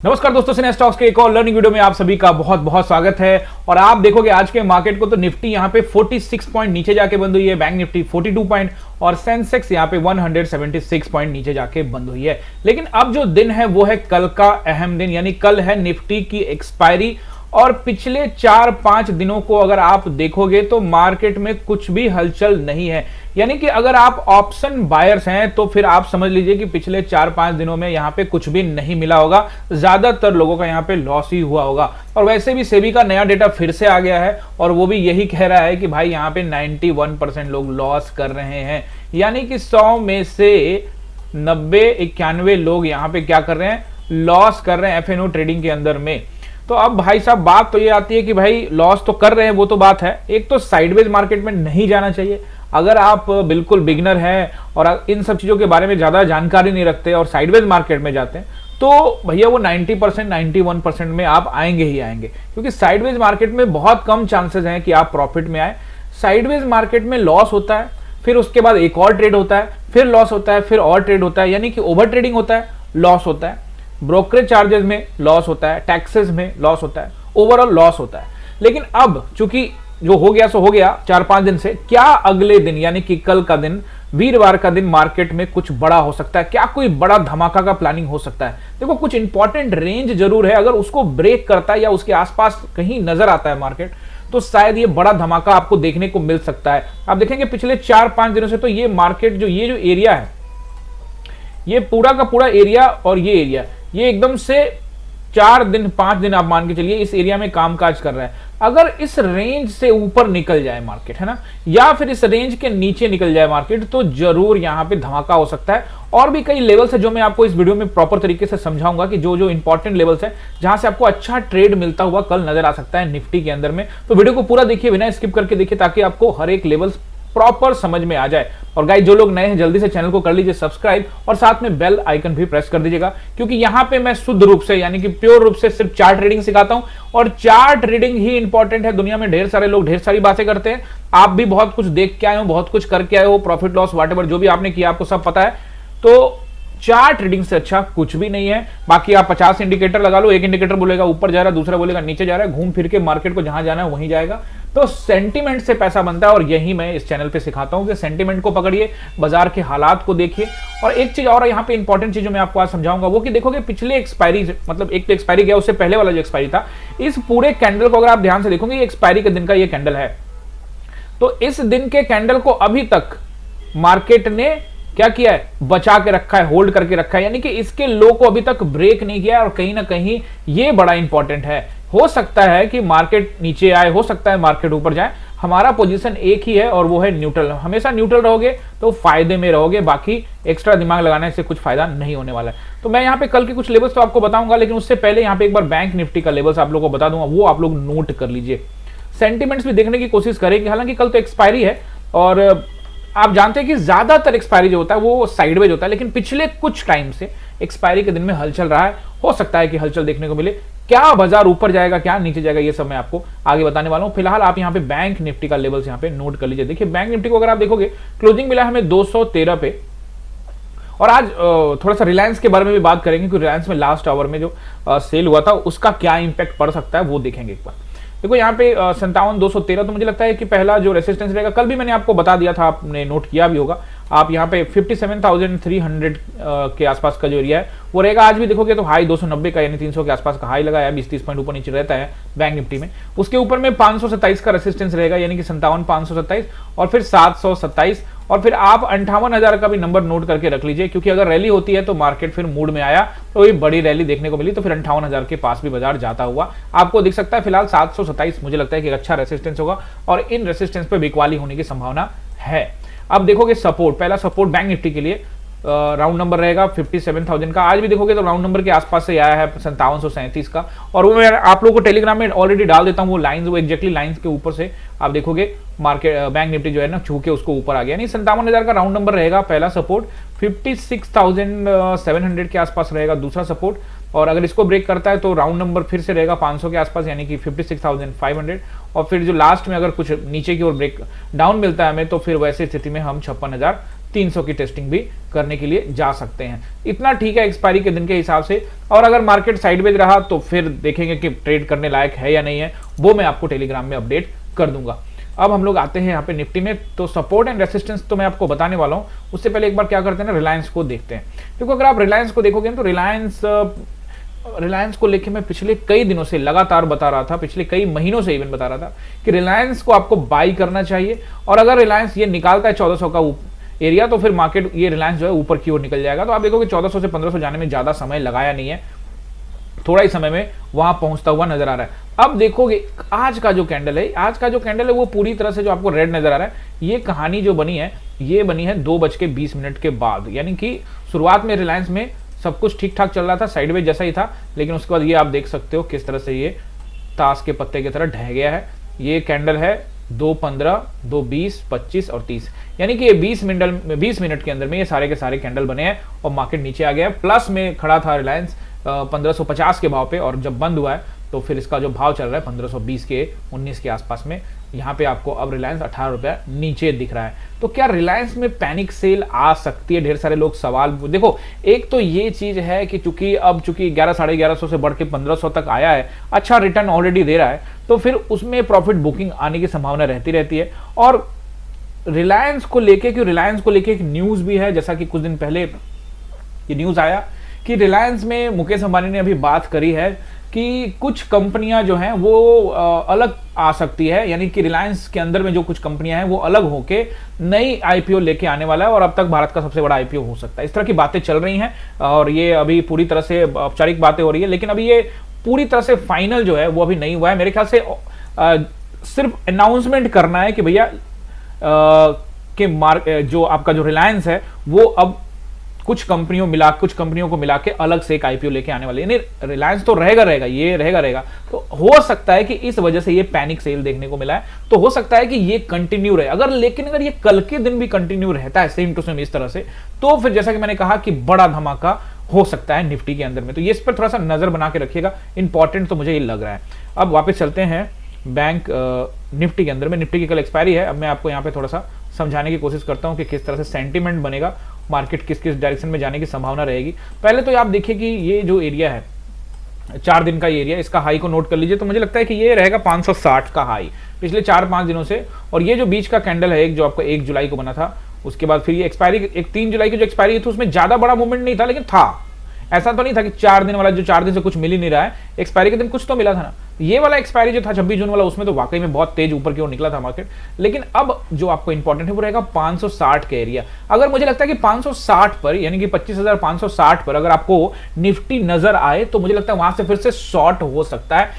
नमस्कार दोस्तों, सिने स्टॉक्स के एक और लर्निंग वीडियो में आप सभी का बहुत बहुत स्वागत है। और आप देखोगे आज के मार्केट को तो निफ्टी यहाँ पे 46 पॉइंट नीचे जाके बंद हुई है, बैंक निफ्टी 42 पॉइंट और सेंसेक्स यहाँ पे 176 पॉइंट नीचे जाके बंद हुई है। लेकिन अब जो दिन है वो है कल का अहम दिन, यानी कल है निफ्टी की एक्सपायरी। और पिछले 4-5 दिनों को अगर आप देखोगे तो मार्केट में कुछ भी हलचल नहीं है। यानी कि अगर आप ऑप्शन बायर्स हैं तो फिर आप समझ लीजिए कि पिछले 4-5 दिनों में यहां पे कुछ भी नहीं मिला होगा, ज्यादातर लोगों का यहां पे लॉस ही हुआ होगा। और वैसे भी सेबी का नया डेटा फिर से आ गया है और वो भी यही कह रहा है कि भाई यहां पे 91% लोग लॉस कर रहे हैं। यानी कि 100 में से 90-91 लोग यहां पे क्या कर रहे हैं, लॉस कर रहे हैं एफएनओ ट्रेडिंग के अंदर में। तो अब भाई साहब बात तो ये आती है कि भाई लॉस तो कर रहे हैं, वो तो बात है। एक तो साइडवेज मार्केट में नहीं जाना चाहिए। अगर आप बिल्कुल बिगनर हैं और इन सब चीजों के बारे में ज्यादा जानकारी नहीं रखते और साइडवेज मार्केट में जाते हैं तो भैया वो 90% 91% में आप आएंगे ही आएंगे, क्योंकि साइडवेज मार्केट में बहुत कम चांसेस हैं कि आप प्रॉफिट में आए। साइडवेज मार्केट में लॉस होता है, फिर उसके बाद एक और ट्रेड होता है, फिर लॉस होता है, फिर और ट्रेड होता है। यानी कि ओवर ट्रेडिंग होता है, लॉस होता है, ब्रोकरेज चार्जेस में लॉस होता है, टैक्सेस में लॉस होता है, ओवरऑल लॉस होता है। लेकिन अब चूंकि जो हो गया सो हो गया 4-5 दिन से, क्या अगले दिन यानी कि कल का दिन, वीरवार का दिन मार्केट में कुछ बड़ा हो सकता है? क्या कोई बड़ा धमाका का प्लानिंग हो सकता है? देखो कुछ इंपॉर्टेंट रेंज जरूर है, अगर उसको ब्रेक करता है या उसके आसपास कहीं नजर आता है मार्केट तो शायद ये बड़ा धमाका आपको देखने को मिल सकता है। आप देखेंगे पिछले 4-5 दिनों से तो ये मार्केट जो एरिया है, ये पूरा का पूरा एरिया और ये एरिया, ये एकदम से 4-5 दिन आप मान के चलिए इस एरिया में कामकाज कर रहा है। अगर इस रेंज से ऊपर निकल जाए मार्केट, है ना, या फिर इस रेंज के नीचे निकल जाए मार्केट, तो जरूर यहां पे धमाका हो सकता है। और भी कई लेवल्स है जो मैं आपको इस वीडियो में प्रॉपर तरीके से समझाऊंगा कि जो जो इंपॉर्टेंट लेवल्स है जहां से आपको अच्छा ट्रेड मिलता हुआ कल नजर आ सकता है निफ्टी के अंदर में। तो वीडियो को पूरा देखिए, बिना स्किप करके देखिए, ताकि आपको हर एक लेवल्स प्रॉपर समझ में आ जाए। और गाइस जो लोग नए हैं जल्दी से चैनल को कर लीजिए सब्सक्राइब और साथ में बेल आइकन भी प्रेस कर दीजिएगा, क्योंकि यहां पे मैं शुद्ध रूप से यानी कि प्योर रूप से सिर्फ चार्ट रीडिंग सिखाता हूं। और चार्ट रीडिंग ही इंपॉर्टेंट है। दुनिया में ढेर सारे लोग ढेर सारी बातें करते हैं, आप भी बहुत कुछ देख के आए हो, बहुत कुछ करके आए हो, प्रॉफिट लॉस व्हाटएवर जो भी आपने किया आपको सब पता है। तो चार्ट रीडिंग से अच्छा कुछ भी नहीं है। बाकी आप 50 इंडिकेटर लगा लो, एक इंडिकेटर बोलेगा ऊपर जा रहा है, दूसरा बोलेगा नीचे जा रहा है, घूम फिर के मार्केट को जहां जाना है वहीं जाएगा। तो सेंटीमेंट से पैसा बनता है और यही मैं इस चैनल पे सिखाता हूं कि सेंटीमेंट को पकड़िए, बाजार के हालात को देखिए। और एक चीज और यहाँ पे इंपॉर्टेंट चीज जो मैं आपको आज समझाऊंगा वो कि देखोगे पिछले एक्सपायरी, मतलब एक तो एक्सपायरी गया, उससे पहले वाला जो एक्सपायरी था, इस पूरे कैंडल को अगर आप ध्यान से देखोगे, एक्सपायरी के दिन का ये कैंडल है। तो इस दिन के कैंडल को अभी तक मार्केट ने क्या किया है, बचा के रखा है, होल्ड करके रखा है। यानी कि इसके लो को अभी तक ब्रेक नहीं किया और कहीं ना कहीं ये बड़ा इंपॉर्टेंट है। हो सकता है कि मार्केट नीचे आए, हो सकता है मार्केट ऊपर जाए, हमारा पोजीशन एक ही है और वो है न्यूट्रल। हमेशा न्यूट्रल रहोगे तो फायदे में रहोगे, बाकी एक्स्ट्रा दिमाग लगाने से कुछ फायदा नहीं होने वाला है। तो मैं यहाँ पे कल के कुछ लेवल्स तो आपको बताऊंगा, लेकिन उससे पहले यहाँ पे एक बार बैंक निफ्टी का लेवल्स आप लोगों को बता दूंगा, वो आप लोग नोट कर लीजिए। सेंटिमेंट्स भी देखने की कोशिश करेंगे, हालांकि कल तो एक्सपायरी है और आप जानते हैं कि ज्यादातर एक्सपायरी जो होता है वो साइडवेज होता है, लेकिन पिछले कुछ टाइम से एक्सपायरी के दिन में हलचल रहा है। हो सकता है कि हलचल देखने को मिले। क्या बाजार ऊपर जाएगा, क्या नीचे जाएगा, ये सब मैं आपको आगे बताने वाला हूं। फिलहाल आप यहाँ पे बैंक निफ्टी का लेवल्स यहाँ पे नोट कर लीजिए। देखिए बैंक निफ्टी को अगर आप देखोगे, क्लोजिंग मिला हमें 213 पे। और आज थोड़ा सा रिलायंस के बारे में भी बात करेंगे, क्योंकि रिलायंस में लास्ट आवर में जो सेल हुआ था उसका क्या इंपैक्ट पड़ सकता है वो देखेंगे एक बार। देखो यहाँ पे 57,213, तो मुझे लगता है कि पहला जो रेसिस्टेंस रहेगा, कल भी मैंने आपको बता दिया था, आपने नोट किया भी होगा। आप यहाँ पे 57,300 के आसपास का जो एरिया है वो रहेगा। आज भी देखोगे तो हाई 290 का यानी 300 के आसपास का हाई लगाया है, 20-30 पॉइंट ऊपर नीचे रहता है बैंक निफ्टी में। उसके ऊपर में 527 का रेसिस्टेंस रहेगा, यानी कि 57,527 और फिर 727 और फिर आप 58,000 का भी नंबर नोट करके रख लीजिए, क्योंकि अगर रैली होती है तो मार्केट फिर मूड में आया तो ये बड़ी रैली देखने को मिली तो फिर 58,000 के पास भी बाजार जाता हुआ आपको दिख सकता है। फिलहाल 727 मुझे लगता है कि अच्छा रेसिस्टेंस होगा और इन रेसिस्टेंस पे बिकवाली होने की संभावना है। अब देखोगे सपोर्ट, पहला सपोर्ट बैंक निफ्टी के लिए राउंड नंबर रहेगा 57,000 का। आज भी देखोगे तो राउंड नंबर के आसपास से आया है 5737 का, और वो मैं आप लोगों को टेलीग्राम में ऑलरेडी डाल देता हूँ वो लाइंस, वो एक्जैक्टली लाइंस के ऊपर से आप देखोगे मार्केट बैंक निफ्टी जो है ना छू के उसको ऊपर आ गया। नहीं, 57,000 का राउंड नंबर रहेगा पहला सपोर्ट, 56,700 के आसपास रहेगा दूसरा सपोर्ट, और अगर इसको ब्रेक करता है तो राउंड नंबर फिर से रहेगा 500 के आसपास यानी कि 56,500, और फिर जो लास्ट में अगर कुछ नीचे की ओर ब्रेक डाउन मिलता है हमें तो फिर वैसे स्थिति में हम 300 की टेस्टिंग भी करने के लिए जा सकते हैं। इतना ठीक है एक्सपायरी के दिन के हिसाब से। और अगर मार्केट साइडवेज रहा तो फिर देखेंगे कि ट्रेड करने लायक है या नहीं है, वो मैं आपको टेलीग्राम में अपडेट कर दूंगा। अब हम लोग आते हैं यहाँ पे निफ्टी में। तो सपोर्ट एंड रेसिस्टेंस तो मैं आपको बताने वाला हूँ, उससे पहले एक बार क्या करते हैं ना, रिलायंस को देखते हैं। क्योंकि अगर आप रिलायंस को देखोगे तो रिलायंस को लेके मैं पिछले कई दिनों से लगातार बता रहा था, पिछले कई महीनों से इवन बता रहा था कि रिलायंस को आपको बाई करना चाहिए। और अगर रिलायंस ये निकालता है 1400 का एरिया तो फिर मार्केट ये रिलायंस जो है ऊपर की ओर निकल जाएगा। तो आप देखोगे 1400 से 1500 जाने में ज्यादा समय लगाया नहीं है, थोड़ा ही समय में वहां पहुंचता हुआ नजर आ रहा है। अब देखोगे आज का जो कैंडल है वो पूरी तरह से जो आपको रेड नजर आ रहा है, ये कहानी जो बनी है ये बनी है 2:20 के बाद। यानी कि शुरुआत में रिलायंस में सब कुछ ठीक ठाक चल रहा था, साइडवेज जैसा ही था, लेकिन उसके बाद ये आप देख सकते हो किस तरह से ये ताश के पत्ते की तरह ढह गया है। ये कैंडल है 2:15, 2:20, 25 और 30, यानी कि ये 20 मिनट के अंदर में ये सारे के सारे कैंडल बने हैं और मार्केट नीचे आ गया है। प्लस में खड़ा था रिलायंस 1550 के भाव पे, और जब बंद हुआ है तो फिर इसका जो भाव चल रहा है 1520 के 19 के आसपास में। यहाँ पे आपको अब रिलायंस 18 रुपया नीचे दिख रहा है। तो क्या रिलायंस में पैनिक सेल आ सकती है? ढेर सारे लोग सवाल। देखो, एक तो ये चीज है कि चूंकि 1100 साढ़े 1100 से बढ़ के 1500 तक आया है, अच्छा रिटर्न ऑलरेडी दे रहा है, तो फिर उसमें प्रॉफिट बुकिंग आने की संभावना रहती है। और रिलायंस को लेके एक न्यूज भी है, जैसा कि कुछ दिन पहले ये न्यूज आया कि रिलायंस में मुकेश अंबानी ने अभी बात करी है कि कुछ कंपनियां जो हैं वो अलग आ सकती है। यानी कि रिलायंस के अंदर में जो कुछ कंपनियां हैं वो अलग होके नई आईपीओ लेके आने वाला है और अब तक भारत का सबसे बड़ा आईपीओ हो सकता है। इस तरह की बातें चल रही हैं और ये अभी पूरी तरह से औपचारिक बातें हो रही है, लेकिन अभी ये पूरी तरह से फाइनल जो है वो अभी नहीं हुआ है। मेरे ख्याल से सिर्फ अनाउंसमेंट करना है कि भैया जो आपका जो रिलायंस है वो अब कुछ कंपनियों को मिला के अलग से एक आईपीओ लेके आने वाले, यानी रिलायंस तो रहेगा। तो हो सकता है कि इस वजह से ये पैनिक सेल देखने को मिला है, तो हो सकता है कि ये कंटिन्यू रहे। लेकिन अगर ये कल के दिन भी कंटिन्यू रहता है सेम टू सेम इस तरह से, तो फिर जैसा कि मैंने कहा कि बड़ा धमाका हो सकता है निफ्टी के अंदर में। तो ये इस पर थोड़ा सा नजर बना के रखिएगा, इंपॉर्टेंट तो मुझे ये लग रहा है। अब वापस चलते हैं बैंक निफ्टी के अंदर में। निफ्टी की कल एक्सपायरी है। अब मैं आपको यहाँ पे थोड़ा सा समझाने की कोशिश करता हूँ कि किस तरह से सेंटीमेंट बनेगा, मार्केट किस किस डायरेक्शन में जाने की संभावना रहेगी। पहले तो आप देखिए कि ये जो एरिया है 4 दिन का एरिया, इसका हाई को नोट कर लीजिए। तो मुझे लगता है कि ये रहेगा 560 का हाई पिछले 4-5 दिनों से। और ये जो बीच का कैंडल है एक, जो आपको 1 जुलाई को बना था, उसके बाद फिर ये एक्सपायरी, एक 3 जुलाई की जो एक्सपायरी थी उसमें ज्यादा बड़ा मूवमेंट नहीं था, लेकिन था, ऐसा तो नहीं था कि 4 दिन वाला, जो 4 दिन से कुछ मिल ही नहीं रहा है, एक्सपायरी के दिन कुछ तो मिला था ना। ये वाला एक्सपायरी जो था 26 जून वाला, उसमें तो वाकई में बहुत तेज ऊपर की ओर निकला था मार्केट। लेकिन अब जो आपको इंपॉर्टेंट है वो रहेगा 560 के एरिया। अगर मुझे लगता है कि 560 पर, यानी कि 25,560 पर अगर आपको निफ्टी नजर आए, तो मुझे लगता है वहां से फिर से शॉर्ट हो सकता है।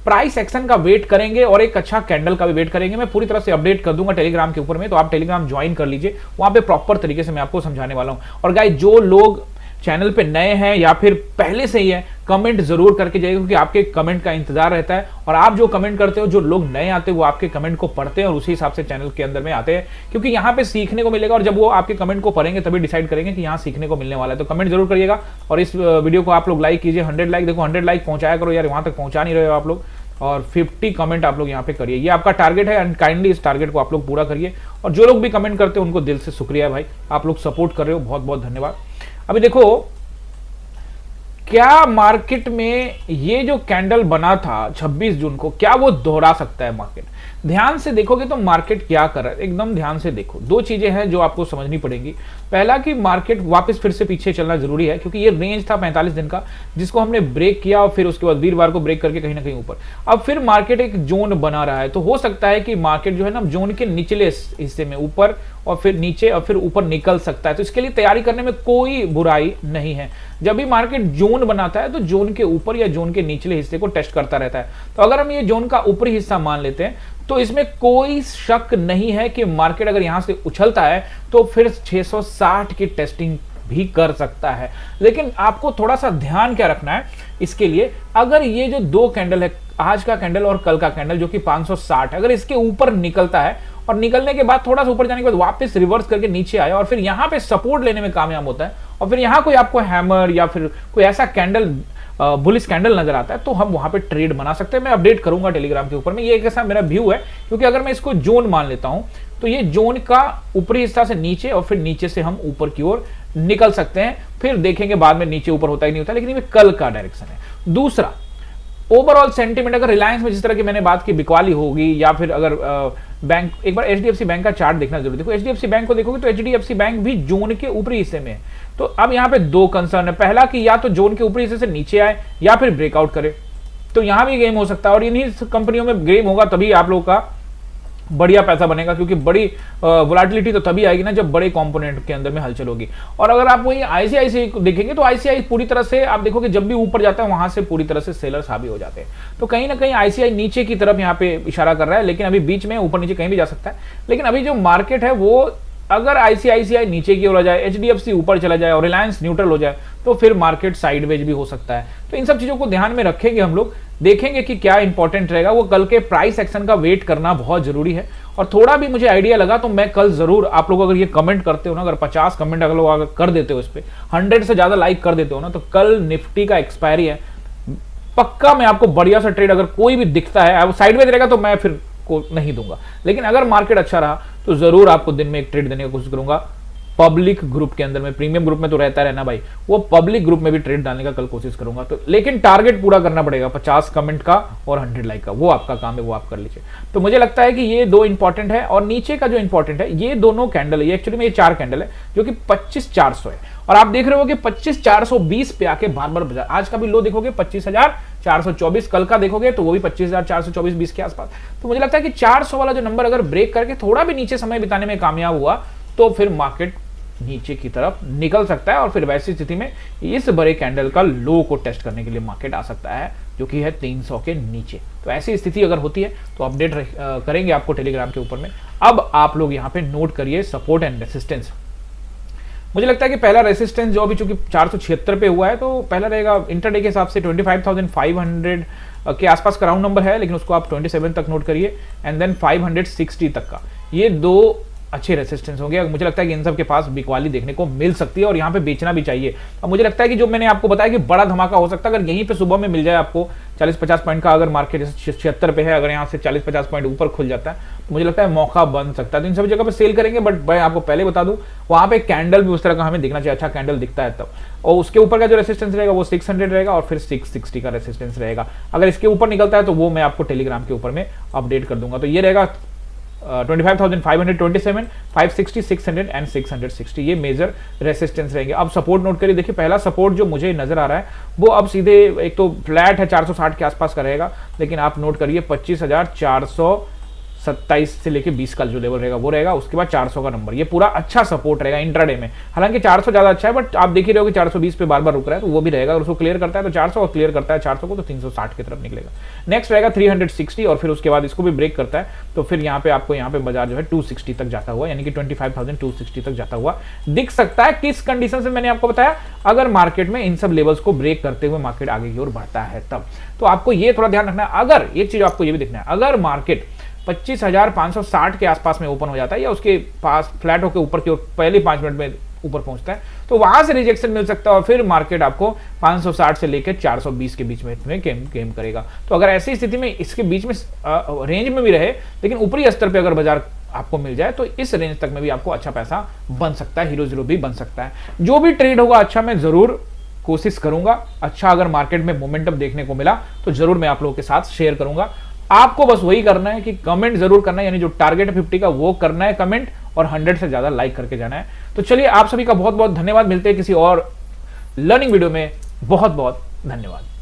प्राइस एक्शन का वेट करेंगे और एक अच्छा कैंडल का भी वेट करेंगे। मैं पूरी तरह से अपडेट कर दूंगा टेलीग्राम के ऊपर में, तो आप टेलीग्राम ज्वाइन कर लीजिए, वहां पे प्रॉपर तरीके से मैं आपको समझाने वाला हूं। और गाइस, जो लोग चैनल पे नए हैं या फिर पहले से ही है, कमेंट जरूर करके जाइए, क्योंकि आपके कमेंट का इंतजार रहता है। और आप जो कमेंट करते हो, जो लोग नए आते हैं वो आपके कमेंट को पढ़ते हैं और उसी हिसाब से चैनल के अंदर में आते हैं, क्योंकि यहाँ पे सीखने को मिलेगा। और जब वो आपके कमेंट को पढ़ेंगे तभी डिसाइड करेंगे कि यहाँ सीखने को मिलने वाला है। तो कमेंट जरूर करिएगा और इस वीडियो को आप लोग लाइक कीजिए। 100 लाइक, देखो 100 लाइक पहुंचाया करो यार, वहां तक पहुंचा नहीं रहे हो आप लोग। और 50 कमेंट आप लोग यहाँ पे करिए, ये आपका टारगेट है एंड काइंडली इस टारगेट को आप लोग पूरा करिए। और जो लोग भी कमेंट करते हैं उनको दिल से शुक्रिया भाई, आप लोग सपोर्ट कर रहे हो, बहुत बहुत धन्यवाद। अभी देखो, क्या मार्केट में ये जो कैंडल बना था 26 जून को, क्या वो दोहरा सकता है मार्केट? ध्यान से देखोगे तो मार्केट क्या कर रहा है, एकदम ध्यान से देखो। 2 चीजें हैं जो आपको समझनी पड़ेगी। पहला कि मार्केट वापस फिर से पीछे चलना जरूरी है, क्योंकि ये रेंज था 45 दिन का, जिसको हमने ब्रेक किया और फिर उसके बाद वीरवार को ब्रेक करके कहीं ना कहीं ऊपर। अब फिर मार्केट एक जोन बना रहा है, तो हो सकता है कि मार्केट जो है ना जोन के निचले हिस्से में ऊपर और फिर नीचे और फिर ऊपर निकल सकता है। तो इसके लिए तैयारी करने में कोई बुराई नहीं है। जब भी मार्केट जोन बनाता है तो जोन के ऊपर या जोन के निचले हिस्से को टेस्ट करता रहता है। तो अगर हम ये जोन का ऊपरी हिस्सा मान लेते हैं तो इसमें कोई शक नहीं है कि मार्केट अगर यहां से उछलता है तो फिर 660 की टेस्टिंग भी कर सकता है। लेकिन आपको थोड़ा सा ध्यान क्या रखना है इसके लिए, अगर ये जो 2 कैंडल है, आज का कैंडल और कल का कैंडल जो कि 560 है, अगर इसके ऊपर निकलता है और निकलने के बाद थोड़ा सा ऊपर जाने के बाद वापस रिवर्स करके नीचे आया और फिर यहां पे सपोर्ट लेने में कामयाब होता है और फिर यहां कोई आपको हैमर या फिर कोई ऐसा कैंडल बुलिश कैंडल नजर आता है तो हम वहां पे ट्रेड बना सकते हैं। मैं अपडेट करूंगा टेलीग्राम के ऊपर में, ये एक ऐसा मेरा व्यू है, क्योंकि अगर मैं इसको जोन मान लेता हूं तो ये जोन का ऊपरी हिस्सा से नीचे और फिर नीचे से हम ऊपर की ओर निकल सकते हैं, फिर देखेंगे बाद में नीचे ऊपर होता ही नहीं होता, लेकिन ये कल का डायरेक्शन है। दूसरा, ओवरऑल सेंटीमेंट, अगर रिलायंस में जिस तरह की मैंने बात की बिकवाली होगी, या फिर अगर बैंक, एक बार एचडीएफसी बैंक का चार्ट देखना जरूरी। देखो एचडीएफसी बैंक को देखोगे तो एचडीएफसी बैंक भी जोन के ऊपरी हिस्से में है। तो अब यहाँ पे दो कंसर्न है, पहला कि या तो जोन के ऊपरी हिस्से से नीचे आए या फिर ब्रेकआउट करे, तो यहां भी गेम हो सकता है। और इन्हीं कंपनियों में गेम होगा तभी आप लोग का बढ़िया पैसा बनेगा, क्योंकि बड़ी वोलेटिलिटी तो तभी आएगी ना जब बड़े कंपोनेंट के अंदर में हलचल होगी। और अगर आप वही आईसीआईसीआई को देखेंगे तो आईसीआई पूरी तरह से आप देखोगे जब भी ऊपर जाता है वहां से पूरी तरह से सेलर्स हावी हो जाते हैं। तो कहीं ना कहीं आईसीआई नीचे की तरफ यहाँ पे इशारा कर रहा है, लेकिन अभी बीच में ऊपर नीचे कहीं भी जा सकता है। लेकिन अभी जो मार्केट है वो, अगर आईसीआईसीआई नीचे की ओर आ जाए, एचडीएफसी ऊपर चला जाए और रिलायंस न्यूट्रल हो जाए तो फिर मार्केट साइडवेज भी हो सकता है। तो इन सब चीजों को ध्यान में रखेंगे हम लोग, देखेंगे कि क्या इंपॉर्टेंट रहेगा। वो कल के प्राइस एक्शन का वेट करना बहुत जरूरी है। और थोड़ा भी मुझे आइडिया लगा तो मैं कल जरूर, आप लोग अगर ये कमेंट करते हो ना, अगर 50 कमेंट अगर लोग कर देते हो इस पे, 100 से ज्यादा लाइक कर देते हो ना, तो कल निफ्टी का एक्सपायरी है, पक्का मैं आपको बढ़िया सा ट्रेड, अगर कोई भी दिखता है साइडवेज रहेगा तो मैं फिर को नहीं दूंगा, लेकिन अगर मार्केट अच्छा रहा तो जरूर आपको दिन में एक ट्रेड देने की कोशिश करूंगा। पब्लिक ग्रुप के अंदर में, प्रीमियम ग्रुप में तो रहता रहना भाई, वो पब्लिक ग्रुप में भी ट्रेड डालने का कल कोशिश करूंगा। तो लेकिन टारगेट पूरा करना पड़ेगा, 50 कमेंट का और 100 लाइक का, वो आपका काम है, वो आप कर लीजिए। तो मुझे लगता है कि ये दो इंपॉर्टेंट है। और नीचे का जो इंपॉर्टेंट है, ये दोनों कैंडल है, ये एक्चुअली में ये 4 कैंडल है जो कि 25,400 है। और आप देख रहे हो कि 25,420 पे आके बार बार बाजार, आज का भी लो देखोगे 25,424, कल का देखोगे तो वो भी 25,424-20 के आसपास। तो मुझे लगता है कि 400 वाला जो नंबर अगर ब्रेक करके थोड़ा भी नीचे समय बिताने में कामयाब हुआ तो फिर मार्केट नीचे की तरफ निकल सकता है, और फिर वैसी स्थिति में इस बड़े कैंडल का लो को टेस्ट करने के लिए मार्केट आ सकता है, जो कि है 300 के नीचे। तो ऐसी स्थिति अगर होती है तो अपडेट करेंगे आपको टेलीग्राम के ऊपर में। अब आप लोग यहाँ पे नोट करिए सपोर्ट एंड रेसिस्टेंस। मुझे लगता है कि पहला रेसिस्टेंस जो अभी चूंकि 476 पे हुआ है, तो पहला रहेगा इंटरडे के हिसाब से 25,500 के आसपास का राउंड नंबर है, लेकिन उसको आप 27 तक नोट करिए, एंड देन 560 तक का। ये दो अच्छे रेसिस्टेंस होंगे। मुझे लगता है कि इन सब के पास बिकवाली देखने को मिल सकती है और यहाँ पे बेचना भी चाहिए। अब मुझे लगता है कि जो मैंने आपको बताया कि बड़ा धमाका हो सकता है, अगर यहीं पे सुबह में मिल जाए आपको 40-50 पॉइंट का, अगर मार्केट 76 पे है, अगर यहाँ से 40-50 पॉइंट ऊपर खुल जाता है तो मुझे लगता है मौका बन सकता है। तो इन सभी जगह पे सेल करेंगे, बट मैं आपको पहले बता दूं वहां पे कैंडल भी उस तरह का हमें दिखना चाहिए, अच्छा कैंडल दिखता है तब। और उसके ऊपर का जो रेसिस्टेंस रहेगा वो 600 रहेगा और फिर 660 का रेसिस्टेंस रहेगा। अगर इसके ऊपर निकलता है तो वो मैं आपको टेलीग्राम के ऊपर में अपडेट कर दूंगा। तो ये रहेगा 25,527, 560, 600 एंड 660, ये मेजर रेसिस्टेंस रहेंगे। अब सपोर्ट नोट करिए, देखिए पहला सपोर्ट जो मुझे नजर आ रहा है वो अब सीधे एक तो फ्लैट है 460 के आसपास का रहेगा, लेकिन आप नोट करिए 25,427 से लेके 20 का जो लेवल रहेगा वो रहेगा, उसके बाद 400 का नंबर, ये पूरा अच्छा सपोर्ट रहेगा इंट्राडे में। हालांकि 400 ज्यादा अच्छा है, बट आप देख ही रहे हो कि 420 पे बार बार रुक रहा है, तो वो भी रहेगा। अगर उसको क्लियर करता है तो 400, और क्लियर करता है 400 को तो 360 की तरफ निकलेगा। नेक्स्ट रहेगा 360, और फिर उसके बाद इसको भी ब्रेक करता है तो फिर यहाँ पे आपको यहाँ पे बाजार जो है 260 तक जाता हुआ, यानी कि 25,260 तक जाता हुआ दिख सकता है। किस कंडीशन से मैंने आपको बताया, अगर मार्केट में इन सब लेवल्स को ब्रेक करते हुए मार्केट आगे की ओर बढ़ता है तब। तो आपको ये थोड़ा ध्यान रखना है। अगर एक चीज आपको ये भी देखना है, अगर मार्केट 25,560 के आसपास में ओपन हो जाता है या उसके पास फ्लैट होकर ऊपर की ओर पहले 5 मिनट में ऊपर पहुंचता है, तो वहां से रिजेक्शन मिल सकता है और फिर मार्केट आपको 560 से लेकर 420 के बीच में गेम करेगा। तो अगर ऐसी स्थिति में इसके बीच में रेंज में भी रहे, लेकिन ऊपरी स्तर पे अगर बाजार आपको मिल जाए तो इस रेंज तक में भी आपको अच्छा पैसा बन सकता है, हीरो जीरो भी बन सकता है। जो भी ट्रेड होगा अच्छा, मैं जरूर कोशिश करूंगा। अच्छा अगर मार्केट में मोमेंटम देखने को मिला तो जरूर मैं आप लोगों के साथ शेयर करूंगा। आपको बस वही करना है कि कमेंट जरूर करना है, यानी जो टारगेट है 50 का वो करना है कमेंट, और 100 से ज्यादा लाइक करके जाना है। तो चलिए आप सभी का बहुत बहुत धन्यवाद, मिलते हैं किसी और लर्निंग वीडियो में। बहुत बहुत धन्यवाद।